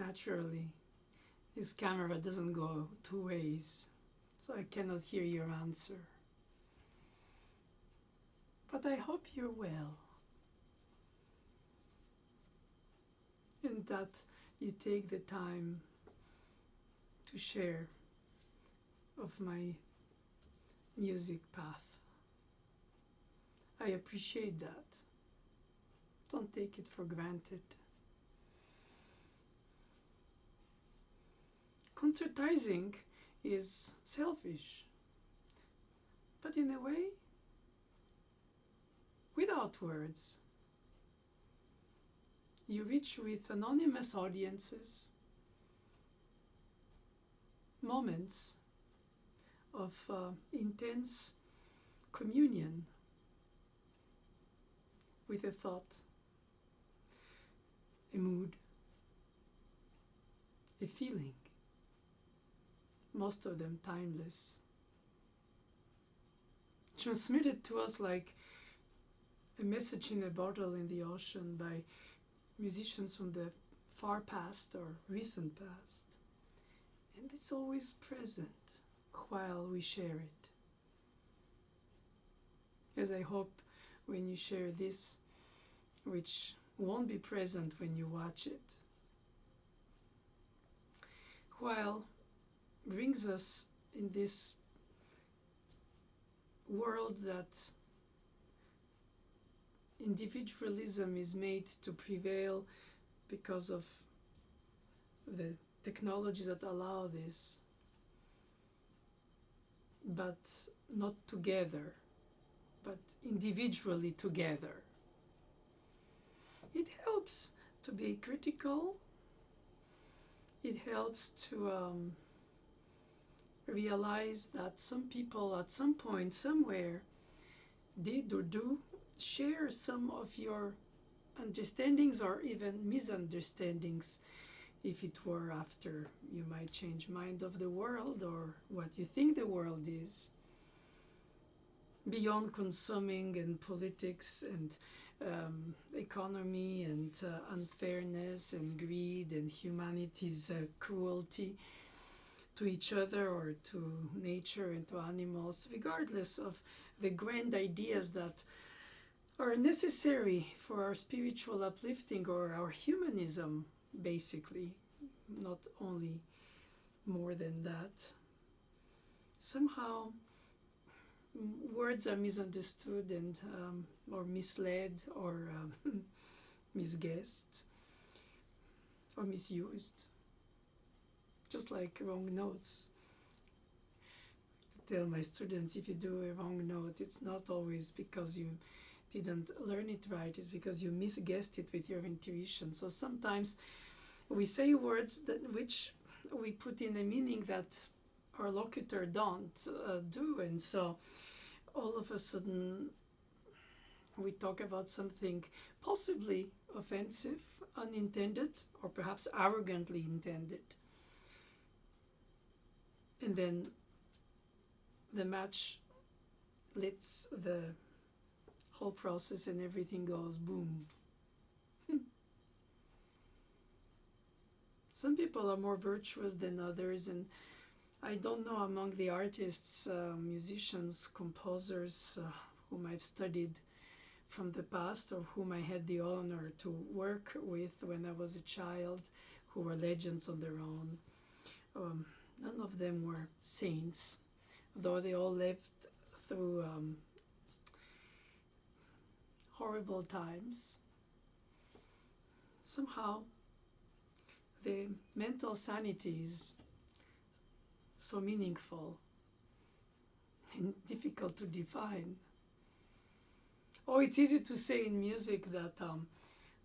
Naturally, his camera doesn't go two ways, so I cannot hear your answer. But I hope you're well, and that you take the time to share of my music path. I appreciate that. Don't take it for granted. Concertizing is selfish, but in a way, without words. You reach with anonymous audiences moments of intense communion with a thought, a mood, a feeling, most of them timeless, transmitted to us like a message in a bottle in the ocean by musicians from the far past or recent past. And it's always present while we share it. As I hope when you share this, which won't be present when you watch it, while brings us in this world that individualism is made to prevail because of the technologies that allow this, but not together, but individually together. It helps to be critical. It helps to realize that some people at some point, somewhere, did or do share some of your understandings or even misunderstandings, if it were after you might change mind of the world or what you think the world is, beyond consuming and politics and economy and unfairness and greed and humanity's cruelty to each other or to nature and to animals, regardless of the grand ideas that are necessary for our spiritual uplifting or our humanism, basically, not only more than that. Somehow words are misunderstood and or misled or misguessed or misused, just like wrong notes. To tell my students, if you do a wrong note, it's not always because you didn't learn it right, it's because you misguessed it with your intuition. So sometimes we say words that which we put in a meaning that our locutor don't do, and so all of a sudden we talk about something possibly offensive, unintended, or perhaps arrogantly intended, and then the match lets the whole process and everything goes boom. Some people are more virtuous than others, and I don't know among the artists, musicians, composers whom I've studied from the past or whom I had the honor to work with when I was a child, who were legends on their own. None of them were saints, though they all lived through horrible times. Somehow the mental sanity is so meaningful and difficult to define. Oh, it's easy to say in music that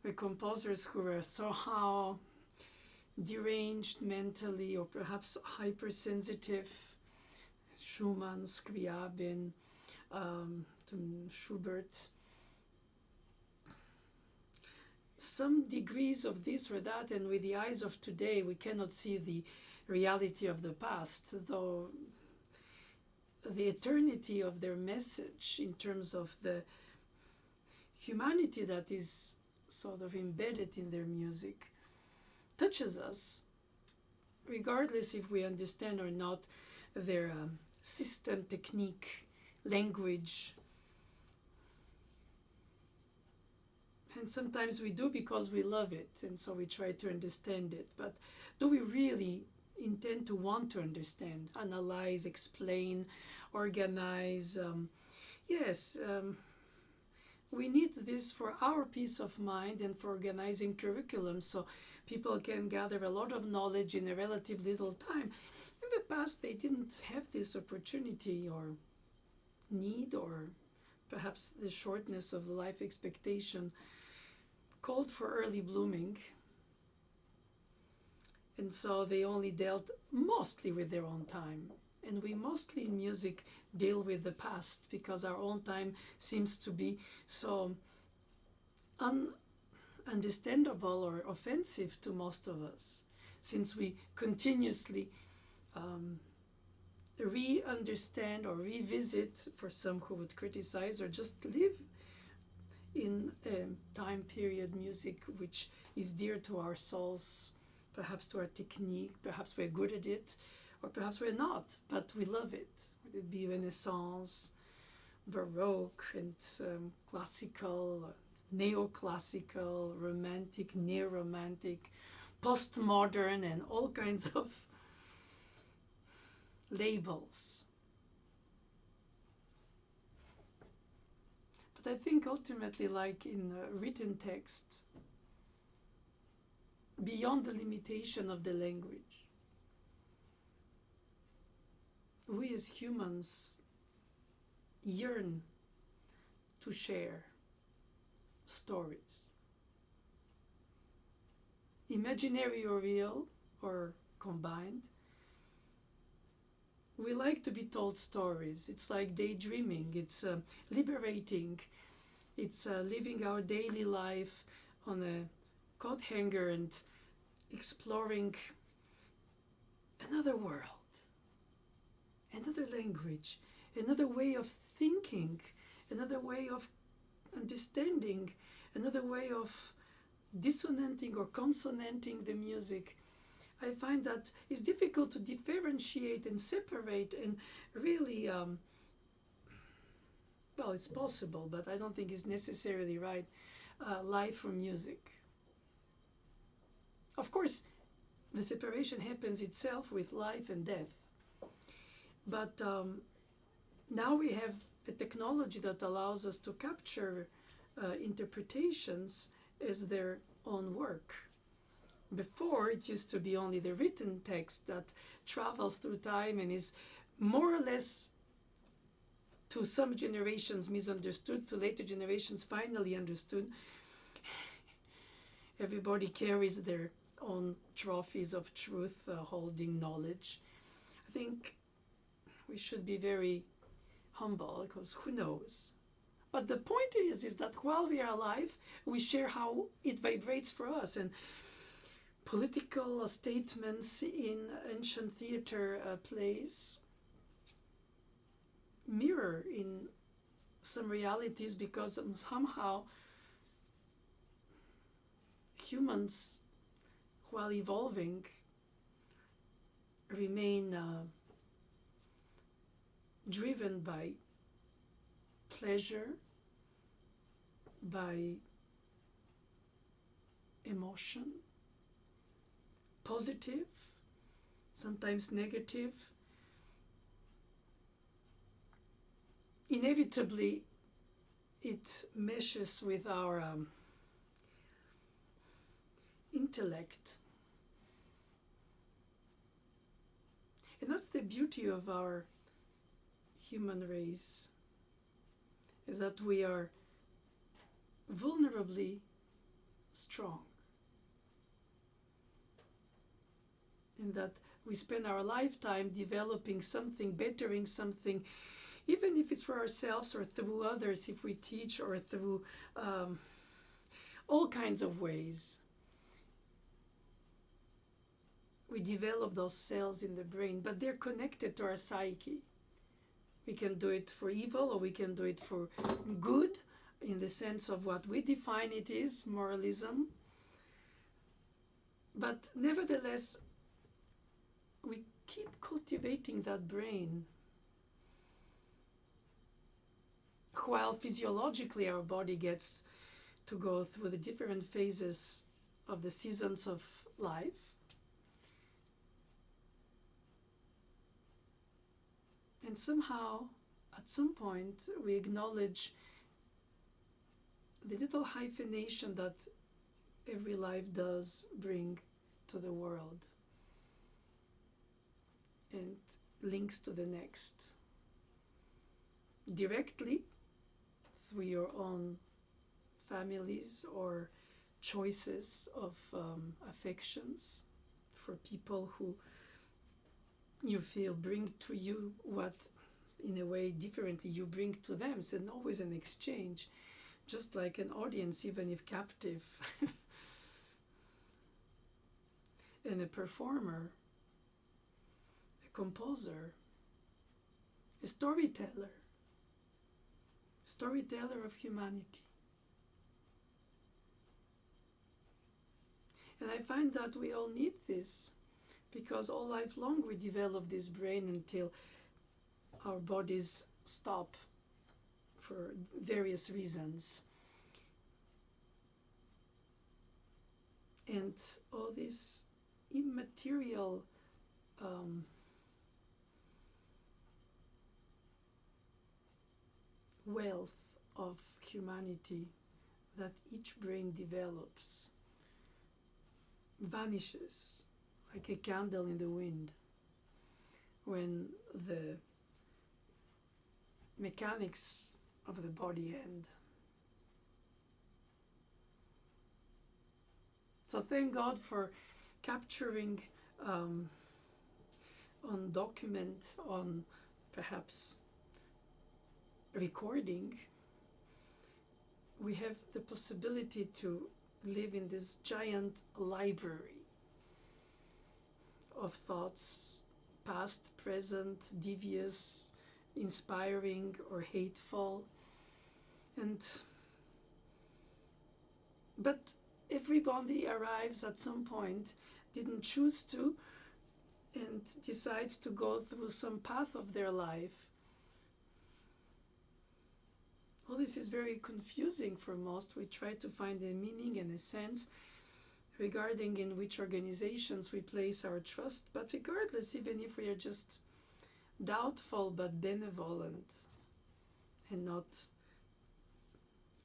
the composers who were somehow deranged mentally or perhaps hypersensitive, Schumann, Scriabin, Schubert, some degrees of this or that, and with the eyes of today we cannot see the reality of the past, though the eternity of their message in terms of the humanity that is sort of embedded in their music touches us, regardless if we understand or not their system, technique, language. And sometimes we do because we love it, and so we try to understand it. But do we really intend to want to understand, analyze, explain, organize? Yes, we need this for our peace of mind and for organizing curriculum so people can gather a lot of knowledge in a relative little time. In the past, they didn't have this opportunity or need, or perhaps the shortness of life expectation called for early blooming. And so they only dealt mostly with their own time. And we mostly in music deal with the past because our own time seems to be so ununderstandable or offensive to most of us, since we continuously re-understand or revisit, for some who would criticize, or just live in a time period music which is dear to our souls, perhaps to our technique, perhaps we're good at it, or perhaps we're not, but we love it. Would it be Renaissance, Baroque, and classical, neoclassical, romantic, neo-romantic, postmodern, and all kinds of labels. But I think ultimately, like in written text, beyond the limitation of the language, we as humans yearn to share stories, imaginary or real or combined. We like to be told stories. It's like daydreaming. It's liberating. It's living our daily life on a coat hanger and exploring another world, another language, another way of thinking, another way of understanding, another way of dissonanting or consonanting the music. I find that it's difficult to differentiate and separate and really, well, it's possible, but I don't think it's necessarily right, life from music. Of course, the separation happens itself with life and death. But now we have a technology that allows us to capture interpretations as their own work. Before, it used to be only the written text that travels through time and is more or less, to some generations, misunderstood, to later generations finally understood. Everybody carries their own trophies of truth, holding knowledge. I think we should be very humble, because who knows? But the point is that while we are alive, we share how it vibrates for us. And political statements in ancient theater plays mirror in some realities, because somehow humans, while evolving, remain driven by pleasure, by emotion, positive, sometimes negative. Inevitably, it meshes with our intellect. And that's the beauty of our human race, is that we are vulnerably strong. And that we spend our lifetime developing something, bettering something, even if it's for ourselves or through others, if we teach, or through all kinds of ways. We develop those cells in the brain, but they're connected to our psyche. We can do it for evil, or we can do it for good, in the sense of what we define it is, moralism. But nevertheless, we keep cultivating that brain, while physiologically our body gets to go through the different phases of the seasons of life. And somehow, at some point, we acknowledge the little hyphenation that every life does bring to the world and links to the next. Directly, through your own families or choices of affections for people who you feel bring to you what, in a way, differently you bring to them. It's always an exchange, just like an audience, even if captive, and a performer, a composer, a storyteller of humanity. And I find that we all need this, because all life long we develop this brain until our bodies stop for various reasons. And all this immaterial wealth of humanity that each brain develops vanishes like a candle in the wind when the mechanics of the body end. So thank God for capturing on document, on perhaps recording. We have the possibility to live in this giant library of thoughts, past, present, devious, inspiring or hateful. But everybody arrives at some point, didn't choose to, and decides to go through some path of their life. All this is very confusing for most. We try to find a meaning and a sense regarding in which organizations we place our trust, but regardless, even if we are just doubtful but benevolent and not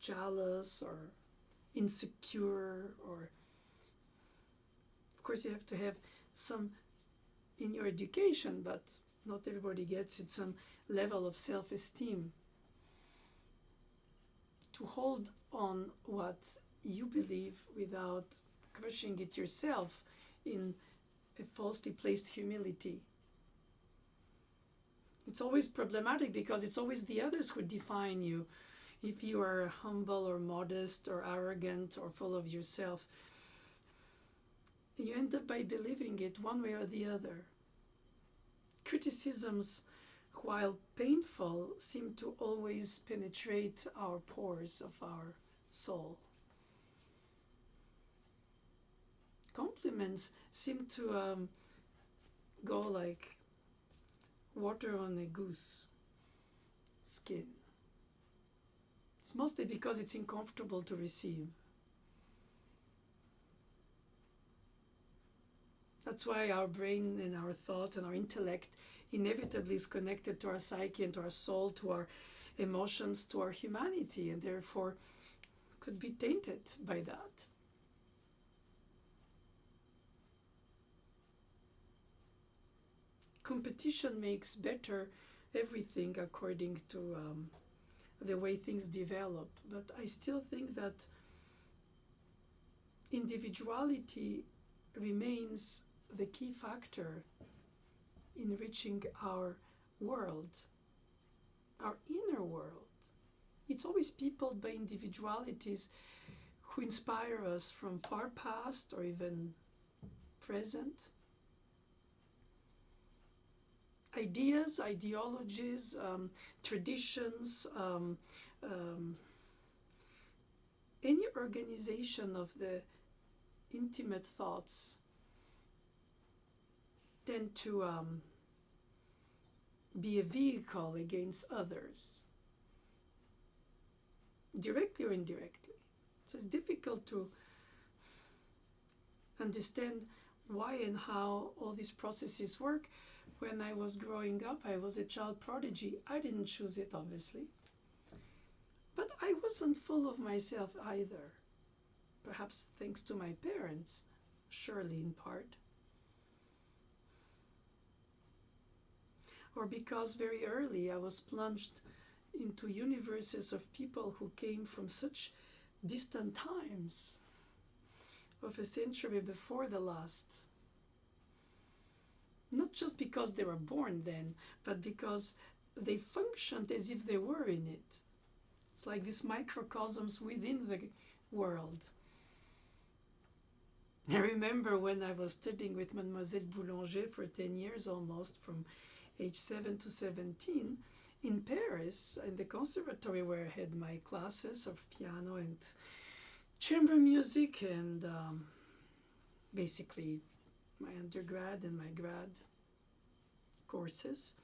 jealous or insecure, or of course you have to have some in your education, but not everybody gets it, some level of self-esteem to hold on what you believe without crushing it yourself in a falsely placed humility. It's always problematic because it's always the others who define you. If you are humble or modest or arrogant or full of yourself, you end up by believing it one way or the other. Criticisms, while painful, seem to always penetrate our pores of our soul. Compliments seem to go like water on a goose skin. It's mostly because it's uncomfortable to receive. That's why our brain and our thoughts and our intellect inevitably is connected to our psyche and to our soul, to our emotions, to our humanity, and therefore could be tainted by that. Competition makes better everything according to the way things develop, but I still think that individuality remains the key factor in reaching our world, our inner world. It's always peopled by individualities who inspire us from far past or even present. Ideas, ideologies, traditions, any organization of the intimate thoughts tend to be a vehicle against others, directly or indirectly. So it's difficult to understand why and how all these processes work. When I was growing up, I was a child prodigy. I didn't choose it, obviously. But I wasn't full of myself either. Perhaps thanks to my parents, surely in part. Or because very early I was plunged into universes of people who came from such distant times, of a century before the last. Not just because they were born then, but because they functioned as if they were in it. It's like these microcosms within the world. I remember when I was studying with Mademoiselle Boulanger for 10 years almost, from age 7 to 17, in Paris, in the conservatory where I had my classes of piano and chamber music and basically my undergrad and my grad courses.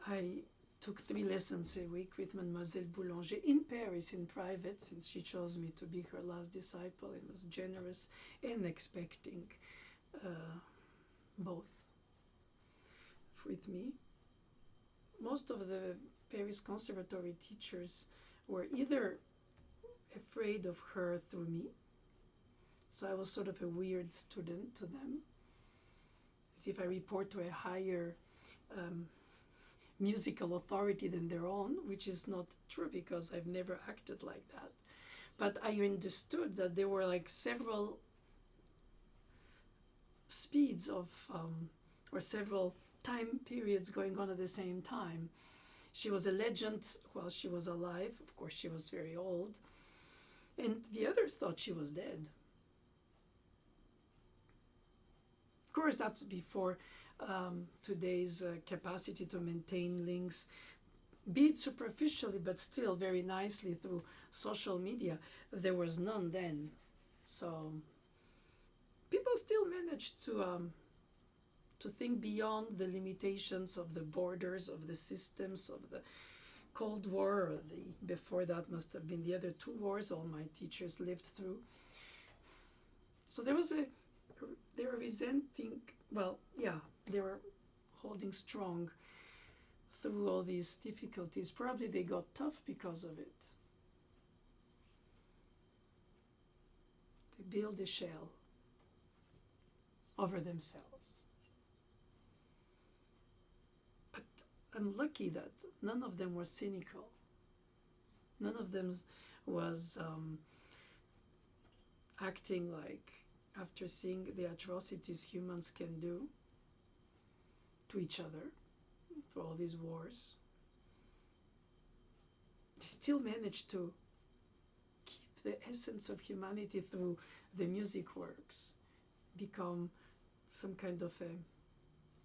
I took 3 lessons a week with Mademoiselle Boulanger in Paris in private, since she chose me to be her last disciple and was generous and expecting both with me. Most of the Paris conservatory teachers were either afraid of her through me, so I was sort of a weird student to them, as if I report to a higher musical authority than their own, which is not true because I've never acted like that. But I understood that there were like several speeds of, or several time periods going on at the same time. She was a legend while she was alive. Of course, she was very old. And the others thought she was dead. Of course, that's before today's capacity to maintain links, be it superficially, but still very nicely through social media. There was none then. So people still managed to think beyond the limitations of the borders of the systems of the Cold War, or before that must have been the other 2 wars all my teachers lived through. So they were resenting, they were holding strong through all these difficulties. Probably they got tough because of it. They build a shell over themselves. But I'm lucky that none of them were cynical. None of them was acting like, after seeing the atrocities humans can do to each other for all these wars, they still managed to keep the essence of humanity through the music works, become some kind of a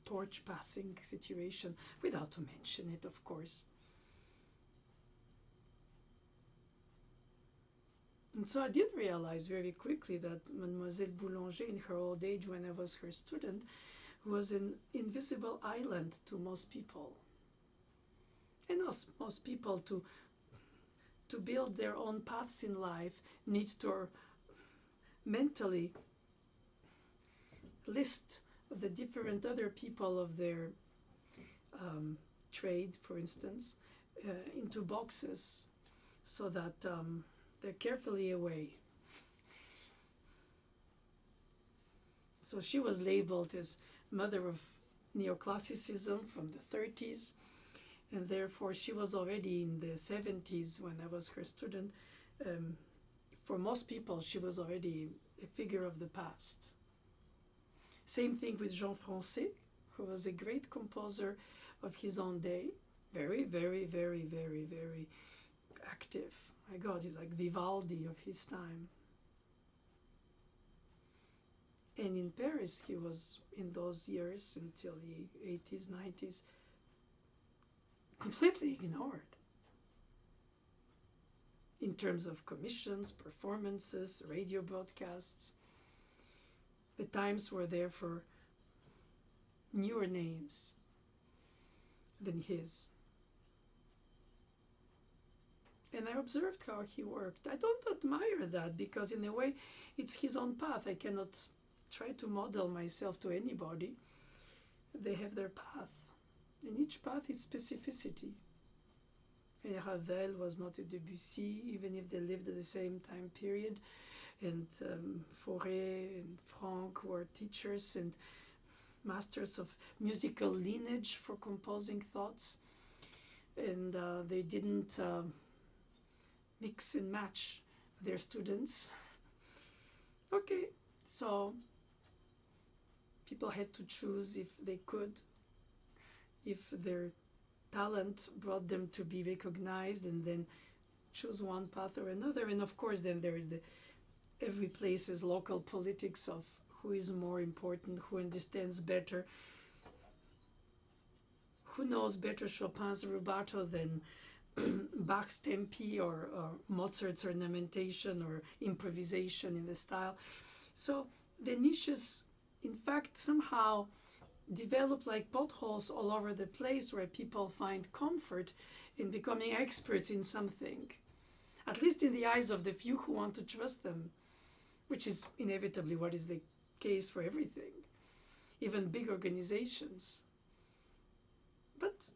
torch passing situation, without to mention it, of course. And so I did realize very quickly that Mademoiselle Boulanger, in her old age when I was her student, was an invisible island to most people. And most people, to build their own paths in life, need to mentally list the different other people of their trade, for instance, into boxes, so that they're carefully away. So she was labeled as mother of neoclassicism from the 30s, and therefore she was already in the 70s when I was her student. For most people, she was already a figure of the past. Same thing with Jean Francais, who was a great composer of his own day, very, very, very, very, very active. My God, he's like Vivaldi of his time. And in Paris, he was, in those years until the 80s, 90s, completely ignored in terms of commissions, performances, radio broadcasts. The Times were there for newer names than his. And I observed how he worked. I don't admire that because, in a way, it's his own path. I cannot try to model myself to anybody. They have their path. And each path is specificity. And Ravel was not a Debussy, even if they lived at the same time period. And Fauré and Franck were teachers and masters of musical lineage for composing thoughts. And they didn't mix and match their students. Okay, so people had to choose if they could, if their talent brought them to be recognized, and then choose one path or another. And of course, then there is the every place's local politics of who is more important, who understands better, who knows better Chopin's rubato than Bach's tempi or Mozart's ornamentation or improvisation in the style. So the niches, in fact, somehow develop like potholes all over the place where people find comfort in becoming experts in something, at least in the eyes of the few who want to trust them, which is inevitably what is the case for everything, even big organizations. But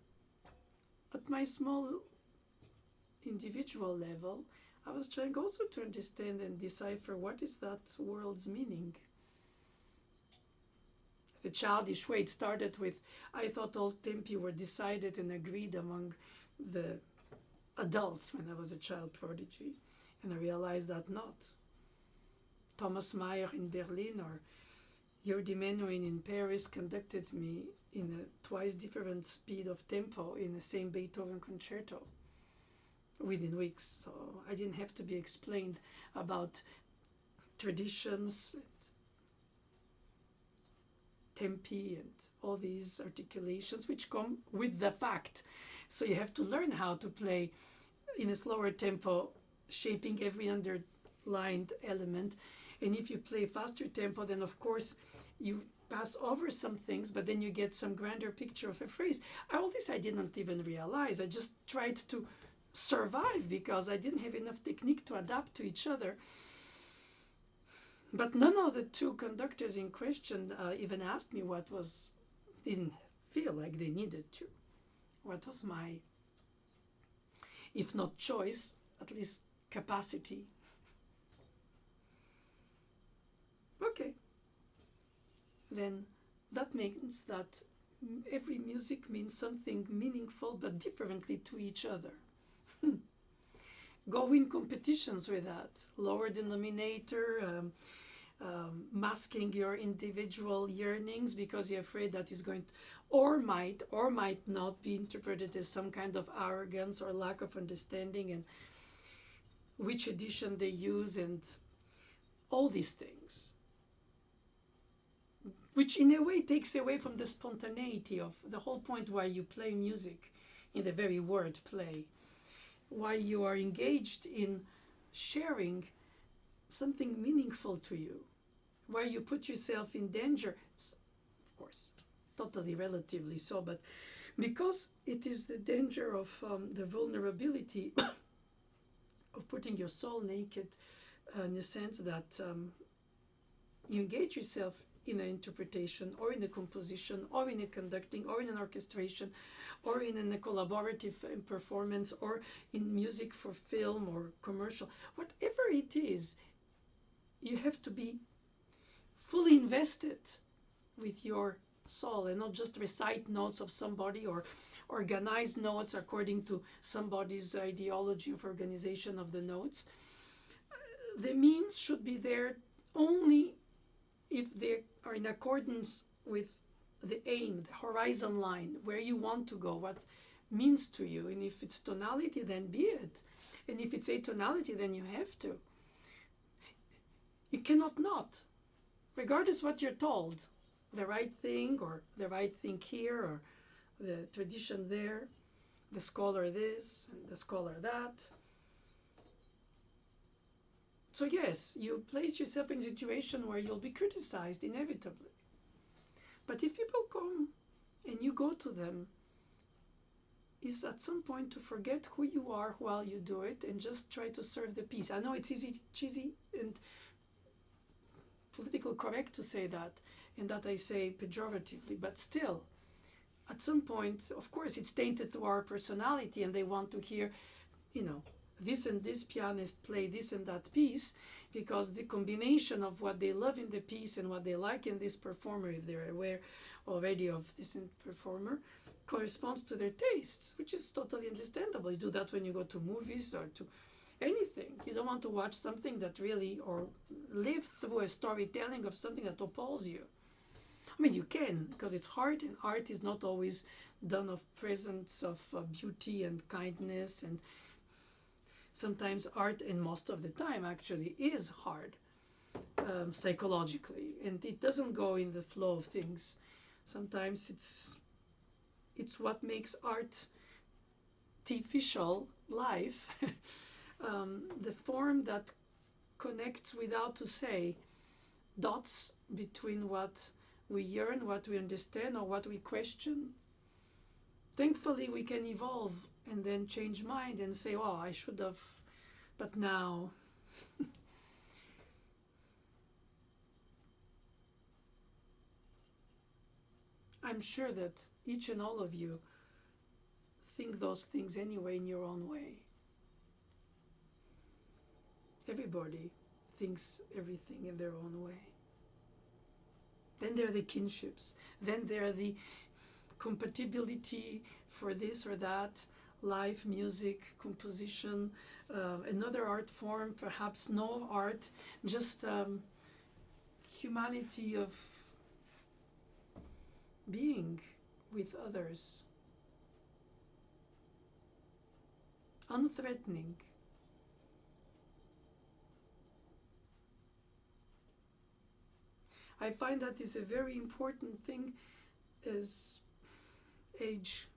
at my small individual level, I was trying also to understand and decipher what is that world's meaning. The childish way it started with, I thought all tempi were decided and agreed among the adults when I was a child prodigy, and I realized that not. Thomas Mayer in Berlin or Jordi Menuhin in Paris conducted me in a twice different speed of tempo in the same Beethoven concerto within weeks. So I didn't have to be explained about traditions, tempi, and all these articulations which come with the fact. So you have to learn how to play in a slower tempo, shaping every underlined element. And if you play faster tempo, then of course you pass over some things, but then you get some grander picture of a phrase. All this I didn't even realize. I just tried to survive because I didn't have enough technique to adapt to each other. But none of the two conductors in question even asked me didn't feel like they needed to. What was my, if not choice, at least capacity? Okay. Then that means that every music means something meaningful but differently to each other. Go in competitions with that. Lower denominator, masking your individual yearnings because you're afraid that is going to, or might not be interpreted as some kind of arrogance or lack of understanding, and which edition they use, and all these things, which in a way takes away from the spontaneity of the whole point why you play music, in the very word play, why you are engaged in sharing something meaningful to you, why you put yourself in danger, of course, totally relatively so, but because it is the danger of the vulnerability of putting your soul naked, in the sense that you engage yourself in an interpretation or in a composition or in a conducting or in an orchestration or in a collaborative performance or in music for film or commercial, whatever it is, you have to be fully invested with your soul and not just recite notes of somebody or organize notes according to somebody's ideology of organization of the notes. The means should be there only if they are in accordance with the aim, the horizon line, where you want to go, what means to you. And if it's tonality, then be it. And if it's atonality, then you have to. You cannot not, regardless what you're told, the right thing or the right thing here or the tradition there, the scholar this and the scholar that. So yes, you place yourself in a situation where you'll be criticized inevitably. But if people come and you go to them, is at some point to forget who you are while you do it and just try to serve the peace. I know it's easy, cheesy, and political correct to say that, and that I say pejoratively, but still, at some point, of course, it's tainted to our personality, and they want to hear, you know, this and this pianist play this and that piece, because the combination of what they love in the piece and what they like in this performer, if they're aware already of this performer, corresponds to their tastes, which is totally understandable. You do that when you go to movies or to anything. You don't want to watch something that really, or live through a storytelling of something that appalls you. I mean, you can, because it's hard, and art is not always done of presence of beauty and kindness, and sometimes art, and most of the time actually, is hard psychologically, and it doesn't go in the flow of things. Sometimes it's what makes art artificial life, the form that connects without to say, dots between what we yearn, what we understand, or what we question. Thankfully, we can evolve and then change mind and say, oh, I should have, but now. I'm sure that each and all of you think those things anyway in your own way. Everybody thinks everything in their own way. Then there are the kinships. Then there are the compatibility for this or that, life, music, composition, another art form, perhaps no art, just humanity of being with others. Unthreatening. I find that is a very important thing as age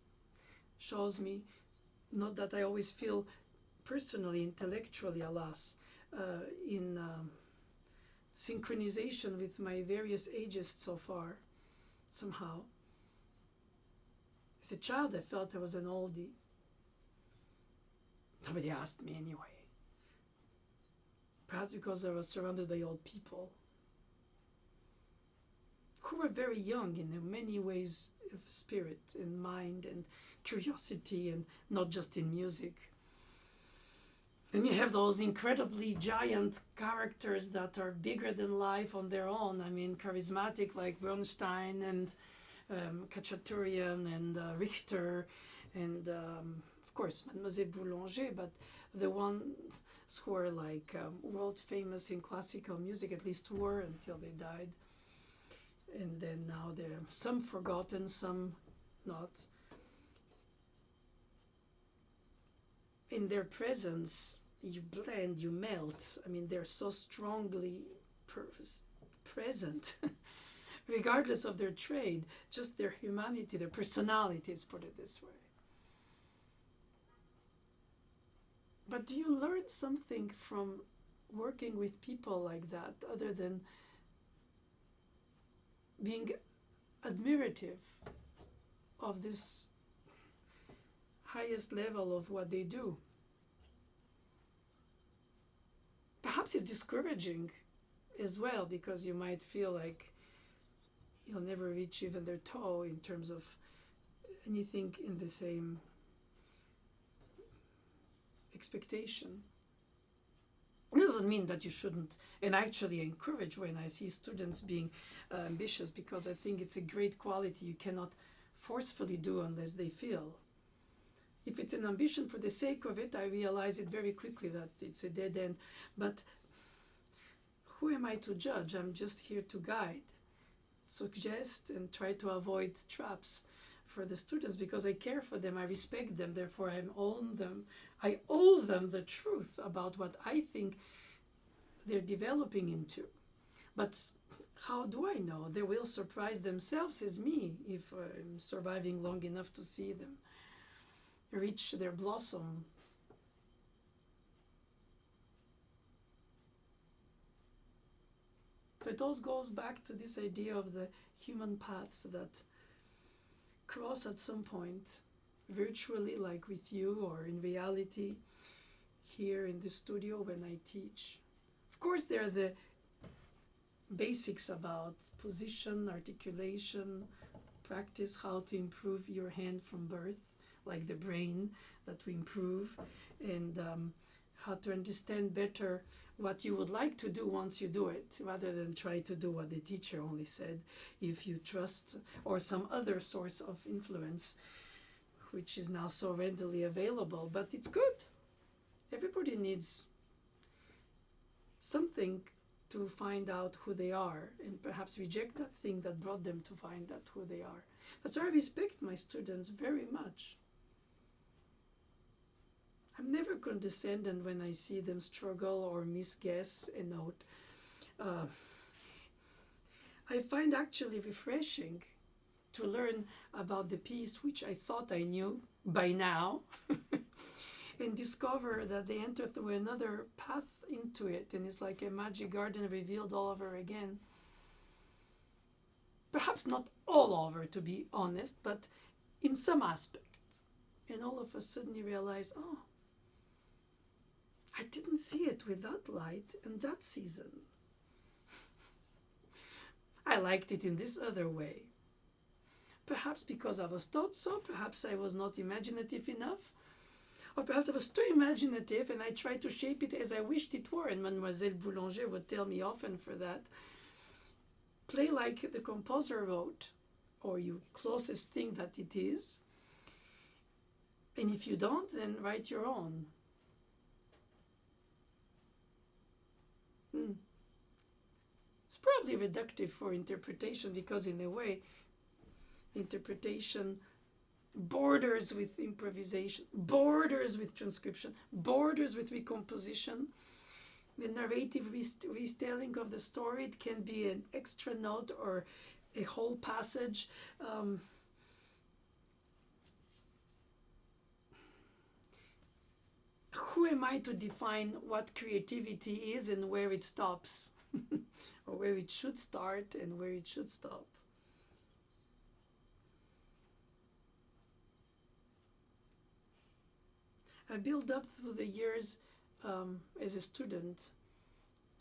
shows me. Not that I always feel personally, intellectually, alas, in synchronization with my various ages so far, somehow. As a child, I felt I was an oldie. Nobody asked me anyway. Perhaps because I was surrounded by old people who were very young in many ways of spirit and mind and curiosity, and not just in music. Then you have those incredibly giant characters that are bigger than life on their own. I mean, charismatic, like Bernstein and Khachaturian and Richter and of course Mademoiselle Boulanger, but the ones who are like world famous in classical music, at least were until they died. And then now they're some forgotten, some not. In their presence, you blend, you melt. I mean, they're so strongly present, regardless of their trade, just their humanity, their personalities, put it this way. But do you learn something from working with people like that, other than being admirative of this highest level of what they do? Perhaps it's discouraging as well, because you might feel like you'll never reach even their toe in terms of anything in the same expectation. It doesn't mean that you shouldn't, and actually encourage when I see students being ambitious, because I think it's a great quality you cannot forcefully do unless they feel. If it's an ambition for the sake of it, I realize it very quickly that it's a dead end. But who am I to judge? I'm just here to guide, suggest, and try to avoid traps for the students, because I care for them, I respect them, therefore I owe them the truth about what I think they're developing into. But how do I know? They will surprise themselves as me if I'm surviving long enough to see them reach their blossom. So it all goes back to this idea of the human paths that cross at some point, virtually, like with you, or in reality, here in the studio when I teach. Of course, there are the basics about position, articulation, practice how to improve your hand from birth, like the brain that we improve, and how to understand better what you would like to do once you do it, rather than try to do what the teacher only said, if you trust, or some other source of influence, which is now so readily available. But it's good. Everybody needs something to find out who they are, and perhaps reject that thing that brought them to find out who they are. That's why I respect my students very much. I'm never condescending when I see them struggle or misguess a note. I find actually refreshing to learn about the piece which I thought I knew by now and discover that they enter through another path into it, and it's like a magic garden revealed all over again. Perhaps not all over, to be honest, but in some aspects. And all of a sudden you realize, oh, I didn't see it with that light and that season. I liked it in this other way. Perhaps because I was taught so, perhaps I was not imaginative enough, or perhaps I was too imaginative and I tried to shape it as I wished it were. And Mademoiselle Boulanger would tell me often for that, play like the composer wrote, or you closest thing that it is. And if you don't, then write your own. It's probably reductive for interpretation, because in a way, interpretation borders with improvisation, borders with transcription, borders with recomposition. The narrative retelling of the story, it can be an extra note or a whole passage. Who am I to define what creativity is and where it stops? Or where it should start and where it should stop? I built up through the years as a student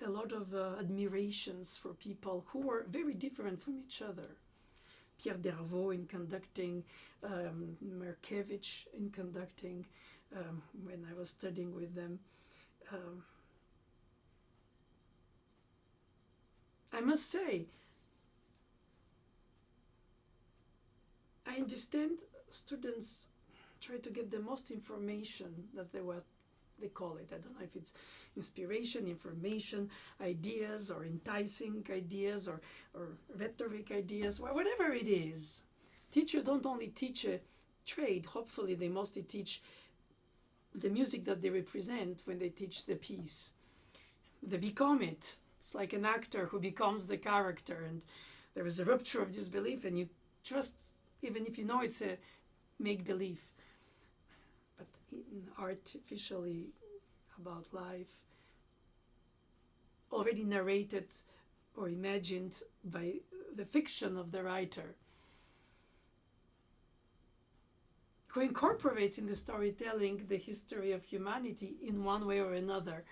a lot of admirations for people who were very different from each other. Pierre Dervaux in conducting, Merkevich in conducting, when I was studying with them. I must say, I understand students try to get the most information, that's what they call it. I don't know if it's inspiration, information, ideas, or enticing ideas, or rhetoric ideas, whatever it is. Teachers don't only teach a trade, hopefully they mostly teach the music that they represent when they teach the piece. They become it. It's like an actor who becomes the character, and there is a rupture of disbelief, and you trust, even if you know it's a make-believe. But artificially about life, already narrated or imagined by the fiction of the writer, who incorporates in the storytelling the history of humanity in one way or another,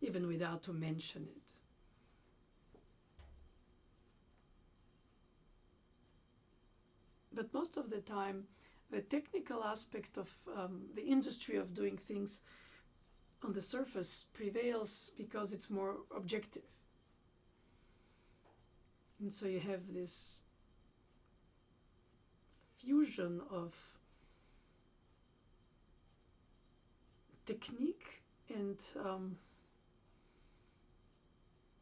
even without to mention it. But most of the time, the technical aspect of the industry of doing things on the surface prevails because it's more objective. And so you have this fusion of technique and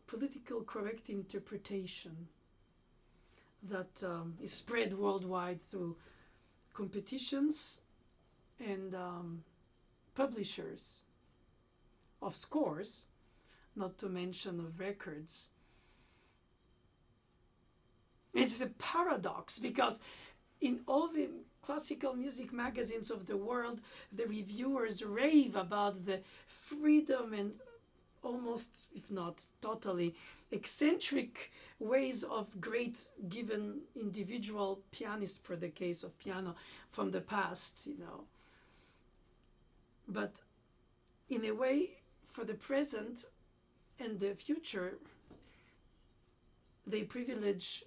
political correct interpretation that is spread worldwide through competitions and publishers of scores, not to mention of records. It's a paradox, because in all the classical music magazines of the world, the reviewers rave about the freedom and almost, if not totally, eccentric ways of great given individual pianists, for the case of piano, from the past, but in a way, for the present and the future, they privilege,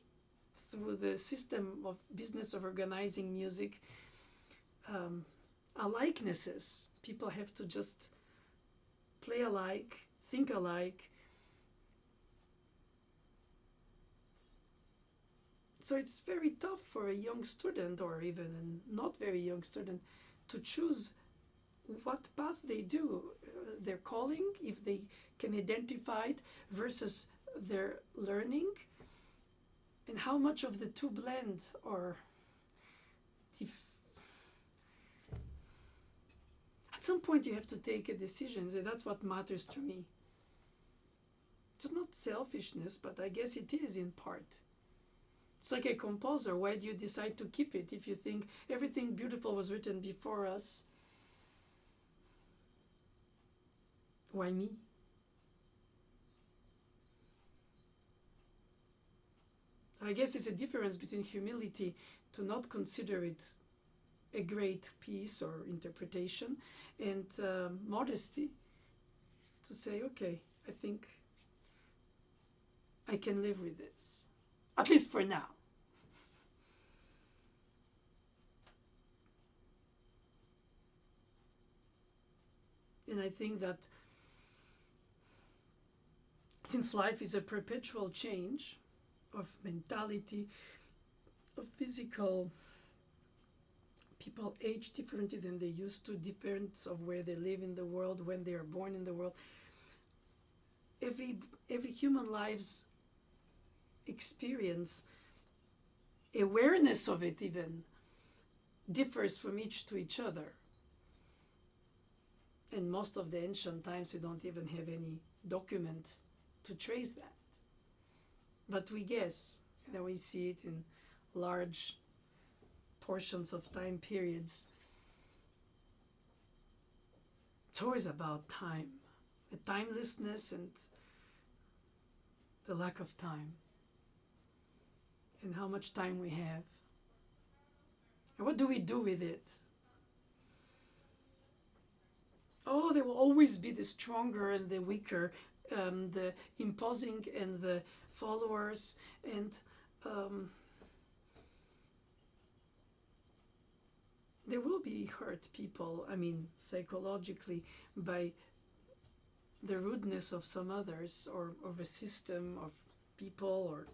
through the system of business of organizing music, alikenesses. People have to just play alike, think alike. So it's very tough for a young student, or even a not very young student, to choose what path they do, their calling, if they can identify it, versus their learning, and how much of the two blend, or at some point you have to take a decision, and that's what matters to me. It's not selfishness, but I guess it is in part. It's like a composer. Why do you decide to keep it if you think everything beautiful was written before us? Why me? I guess it's a difference between humility to not consider it a great piece or interpretation, and modesty to say, okay, I think I can live with this, at least for now. And I think that since life is a perpetual change of mentality, of physical, people age differently than they used to, depends of where they live in the world, when they are born in the world. Every human life's experience, awareness of it even, differs from each to each other. And most of the ancient times we don't even have any document to trace that. But we guess, and then we see it in large portions of time periods. It's always about time, the timelessness and the lack of time, and how much time we have. And what do we do with it? Oh, there will always be the stronger and the weaker, the imposing and the followers, and there will be hurt people, psychologically, by the rudeness of some others, or of a system of people, or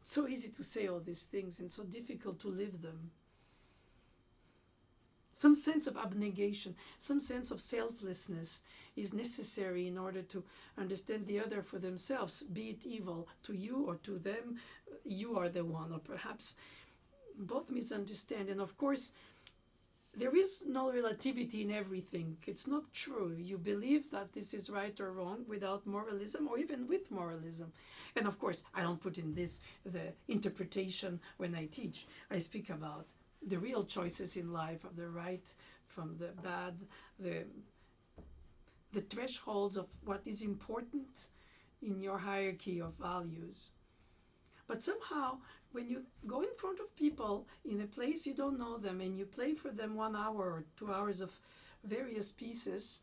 so easy to say all these things and so difficult to live them. Some sense of abnegation, some sense of selflessness is necessary in order to understand the other for themselves, be it evil to you or to them. You are the one, or perhaps both misunderstand. And of course, there is no relativity in everything. It's not true. You believe that this is right or wrong without moralism, or even with moralism. And of course, I don't put in this the interpretation when I teach. I speak about the real choices in life, of the right from the bad, the thresholds of what is important in your hierarchy of values. But somehow, when you go in front of people in a place you don't know them, and you play for them 1 hour or 2 hours of various pieces,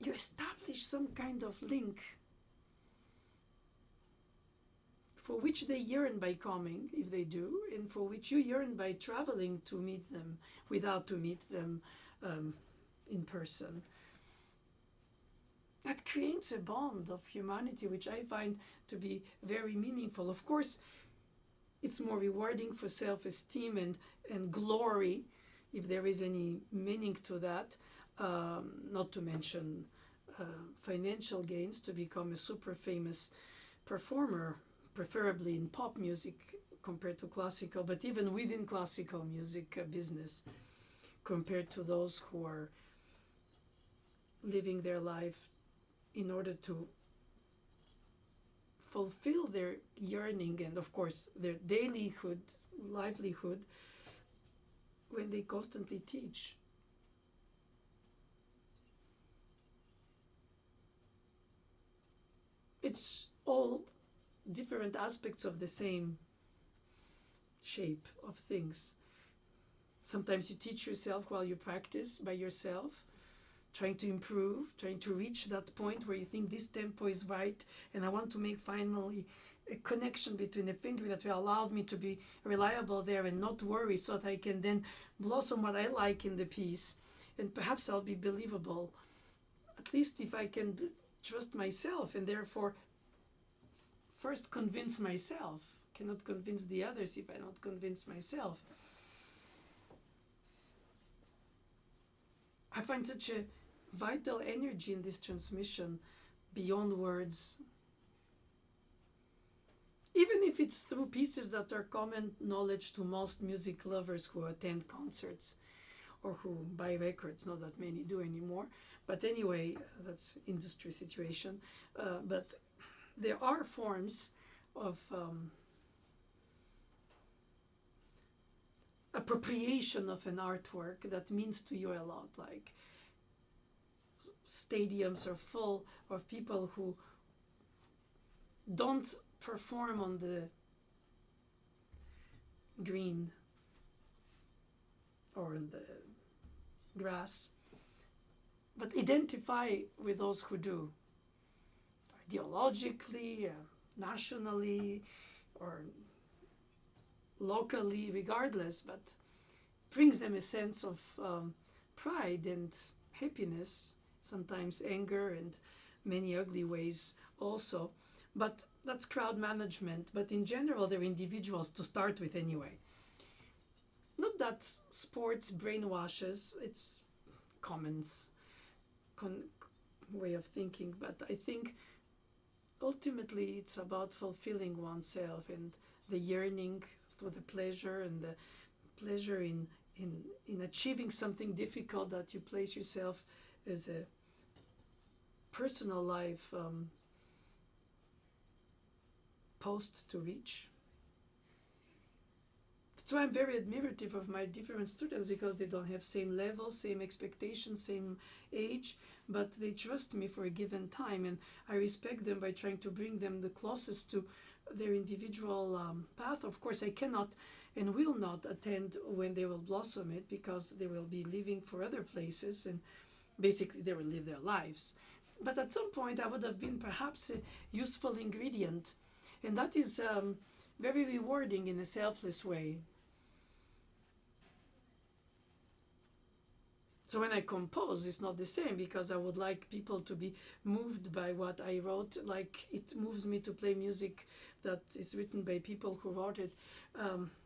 you establish some kind of link for which they yearn by coming, if they do, and for which you yearn by traveling to meet them, without to meet them in person. That creates a bond of humanity, which I find to be very meaningful. Of course, it's more rewarding for self-esteem and glory, if there is any meaning to that, not to mention financial gains, to become a super famous performer, preferably in pop music compared to classical, but even within classical music business, compared to those who are living their life in order to fulfill their yearning and, of course, their livelihood, when they constantly teach. it's all different aspects of the same shape of things. Sometimes you teach yourself while you practice by yourself, trying to improve, trying to reach that point where you think this tempo is right, and I want to make finally a connection between the finger that will allow me to be reliable there and not worry, so that I can then blossom what I like in the piece, and perhaps I'll be believable, at least if I can trust myself, and therefore first convince myself. Cannot convince the others if I don't convince myself. I find such a vital energy in this transmission beyond words. Even if it's through pieces that are common knowledge to most music lovers who attend concerts or who buy records, not that many do anymore. But anyway, that's industry situation. But there are forms of appropriation of an artwork that means to you a lot, like stadiums are full of people who don't perform on the green or in the grass, but identify with those who do, ideologically, nationally, or locally, regardless, but brings them a sense of pride and happiness, sometimes anger and many ugly ways also. But that's crowd management. But in general, they're individuals to start with anyway. Not that sports brainwashes, it's common way of thinking, but I think ultimately it's about fulfilling oneself and the yearning for the pleasure, and the pleasure in achieving something difficult that you place yourself as a personal life post to reach. That's why I'm very admirative of my different students, because they don't have same level, same expectations, same age, but they trust me for a given time, and I respect them by trying to bring them the closest to their individual path. Of course, I cannot and will not attend when they will blossom it, because they will be leaving for other places, and basically they will live their lives. But at some point I would have been perhaps a useful ingredient, and that is very rewarding in a selfless way. So when I compose, it's not the same, because I would like people to be moved by what I wrote, like it moves me to play music that is written by people who wrote it,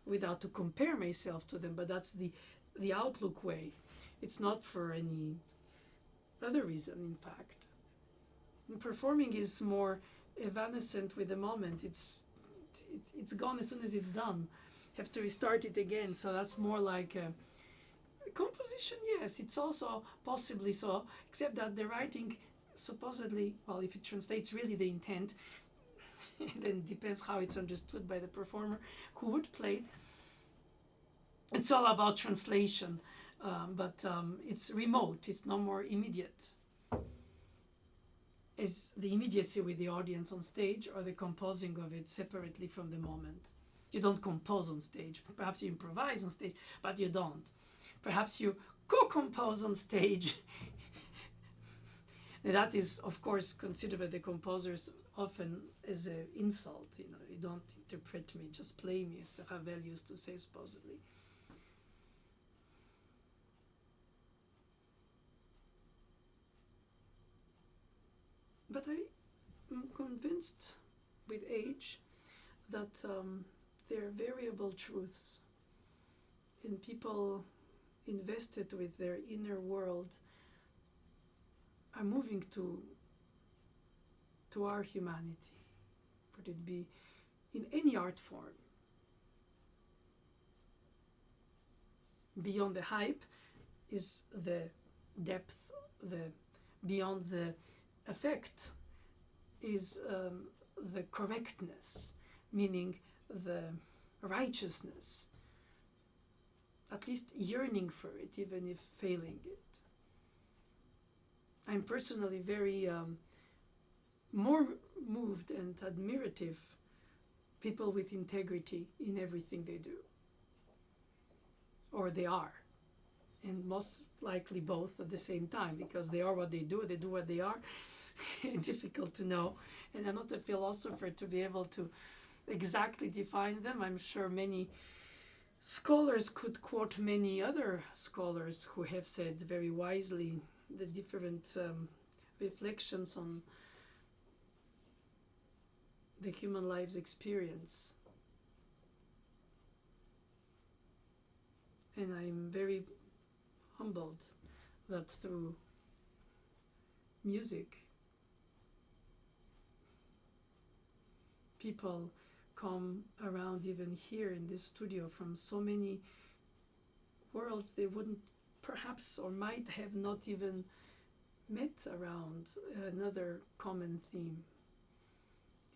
without to compare myself to them. But that's the outlook way. It's not for any other reason, in fact. And performing is more evanescent with the moment. It's gone as soon as it's done. Have to restart it again. So that's more like composition. Yes, it's also possibly so, except that the writing supposedly, well, if it translates really the intent, then it depends how it's understood by the performer who would play it. It's all about translation, but it's remote. It's no more immediate as the immediacy with the audience on stage, or the composing of it separately from the moment. You don't compose on stage. Perhaps you improvise on stage, but you don't. Perhaps you co-compose on stage. That is, of course, considered by the composers often as an insult. You don't interpret me, just play me, as Ravel used to say, supposedly. But I am convinced with age that there are variable truths, and people invested with their inner world are moving to our humanity, would it be in any art form. Beyond the hype is the depth, beyond the effect is the correctness, meaning the righteousness, at least yearning for it, even if failing it. I'm personally very more moved and admirative people with integrity in everything they do, or they are, and most likely both at the same time, because they are what they do what they are. Difficult to know, and I'm not a philosopher to be able to exactly define them. I'm sure many scholars could quote many other scholars who have said very wisely the different reflections on the human life's experience. And I'm very humbled that through music, people come around even here in this studio from so many worlds they wouldn't perhaps or might have not even met around another common theme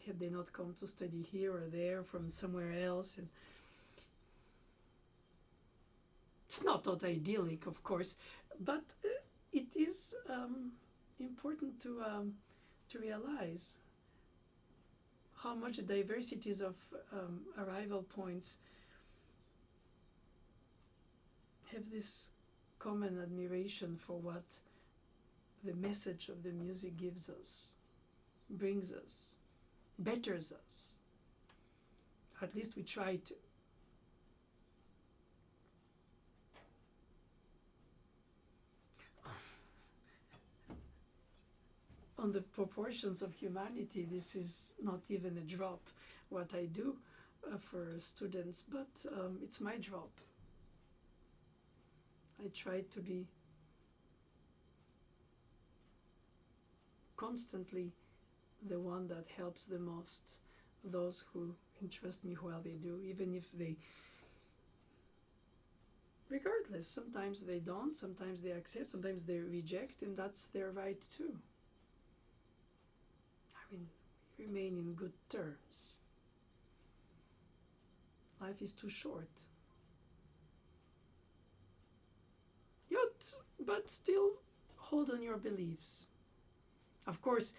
had they not come to study here or there from somewhere else. And it's not that idyllic, of course, but it is important to realize how much the diversities of arrival points have this common admiration for what the message of the music gives us, brings us, betters us. At least we try to. On the proportions of humanity, this is not even a drop what I do for students, but it's my drop. I try to be constantly the one that helps the most those who entrust me while they do, even if they, regardless, sometimes they don't, sometimes they accept, sometimes they reject, and that's their right too. I mean, remain in good terms. Life is too short. Yet, but still hold on your beliefs. Of course,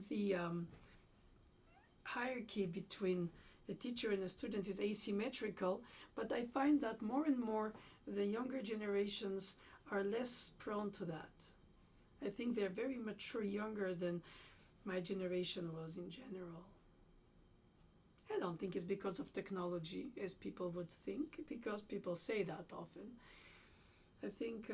the hierarchy between a teacher and a student is asymmetrical, but I find that more and more the younger generations are less prone to that. I think they're very mature, younger than my generation was in general. I don't think it's because of technology, as people would think, because people say that often. I think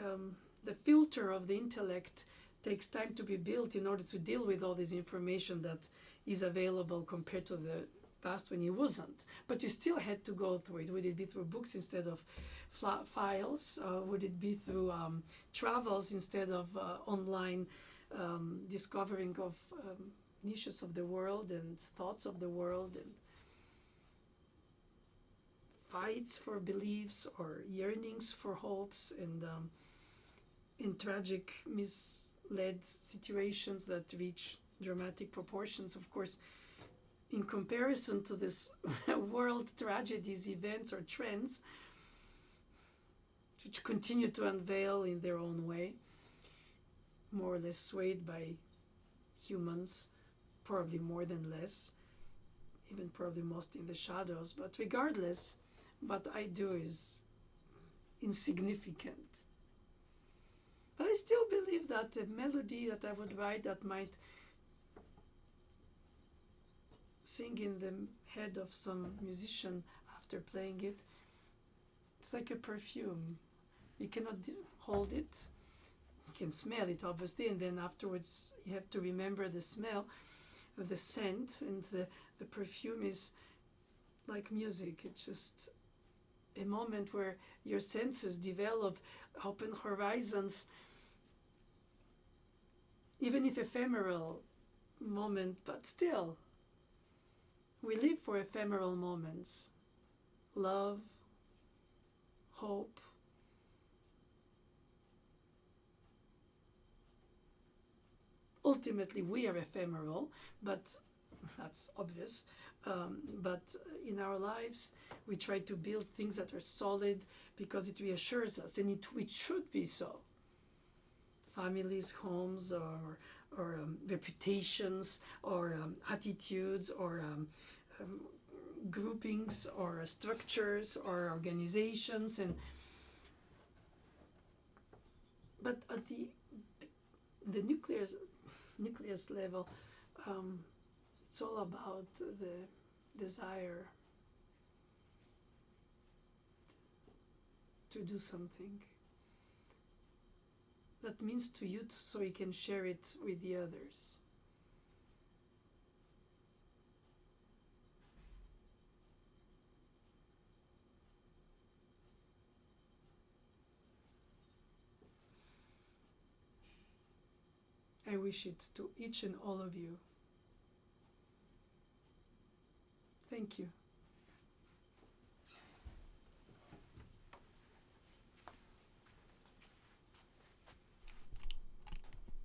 the filter of the intellect takes time to be built in order to deal with all this information that is available compared to the past when it wasn't. But you still had to go through it. Would it be through books instead of files? Would it be through travels instead of online discovering of niches of the world and thoughts of the world and fights for beliefs or yearnings for hopes and in tragic misled situations that reach dramatic proportions, of course, in comparison to this world tragedies, events or trends which continue to unveil in their own way, more or less swayed by humans, probably more than less, even probably most in the shadows. But regardless, what I do is insignificant. But I still believe that a melody that I would write that might sing in the head of some musician after playing it, it's like a perfume. You cannot hold it. You can smell it, obviously, and then afterwards you have to remember the smell, the scent, and the perfume is like music. It's just a moment where your senses develop, open horizons, even if ephemeral moment, but still, we live for ephemeral moments. Love, hope. Ultimately, we are ephemeral, but that's obvious. But in our lives, we try to build things that are solid because it reassures us, and it should be so. Families, homes, or reputations or attitudes or um, groupings or structures or organizations, and but at the nucleus level, um, it's all about the desire to do something that means to you, so you can share it with the others. I wish it to each and all of you. Thank you.